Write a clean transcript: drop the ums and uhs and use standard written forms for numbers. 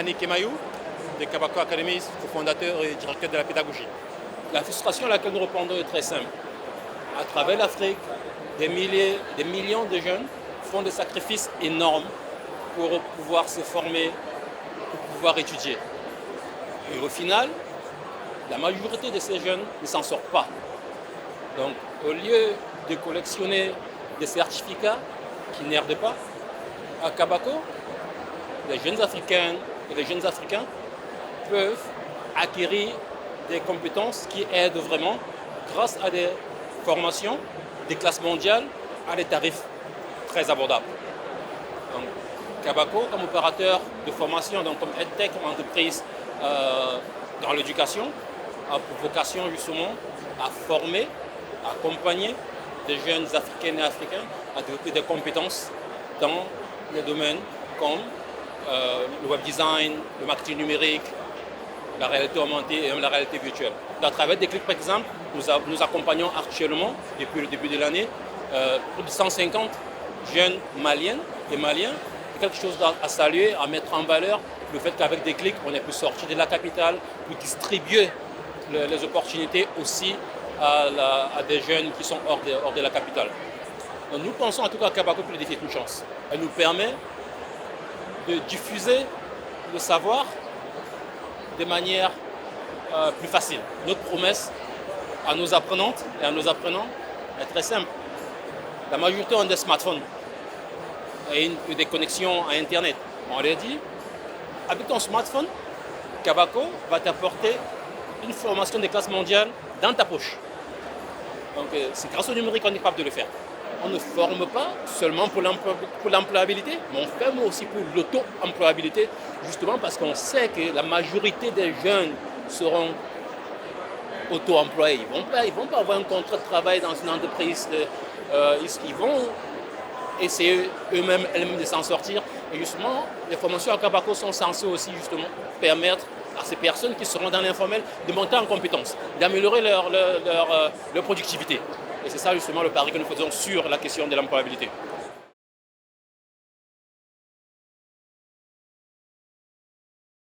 Yannick Kemayou, de Kabako Academy, cofondateur et directeur de la pédagogie. La frustration à laquelle nous répondons est très simple. À travers l'Afrique, des millions de jeunes font des sacrifices énormes pour pouvoir se former, pour pouvoir étudier. Et au final, la majorité de ces jeunes ne s'en sortent pas. Donc, au lieu de collectionner des certificats qui n'erdent pas, à Kabako, les jeunes Africains et les jeunes Africains peuvent acquérir des compétences qui aident vraiment grâce à des formations, des classes mondiales, à des tarifs très abordables. Donc, Kabako, comme opérateur de formation, donc comme EdTech, comme entreprise dans l'éducation, a pour vocation justement à former, à accompagner des jeunes Africaines et Africains à développer des compétences dans les domaines comme le web design, le marketing numérique, la réalité augmentée et même la réalité virtuelle. À travers Déclic, par exemple, nous accompagnons actuellement, depuis le début de l'année, plus de 150 jeunes maliennes et maliens. C'est quelque chose à saluer, à mettre en valeur, le fait qu'avec Déclic, on ait pu sortir de la capitale, pour distribuer les opportunités aussi à des jeunes qui sont hors de la capitale. Donc nous pensons en tout cas qu'à Kabako peut le défi est une chance. Elle nous permet de diffuser le savoir de manière plus facile. Notre promesse à nos apprenantes et à nos apprenants est très simple. La majorité ont des smartphones et des connexions à Internet. On leur dit, avec ton smartphone, Kabako va t'apporter une formation de classe mondiale dans ta poche. Donc c'est grâce au numérique qu'on est capable de le faire. On ne forme pas seulement pour l'employabilité, mais on forme aussi pour l'auto-employabilité, justement parce qu'on sait que la majorité des jeunes seront auto-employés. Ils vont pas avoir un contrat de travail dans une entreprise. Ils vont essayer elles-mêmes de s'en sortir. Et justement, les formations à Kabako sont censées aussi justement permettre à ces personnes qui seront dans l'informel de monter en compétences, d'améliorer leur productivité. Et c'est ça justement le pari que nous faisons sur la question de l'employabilité.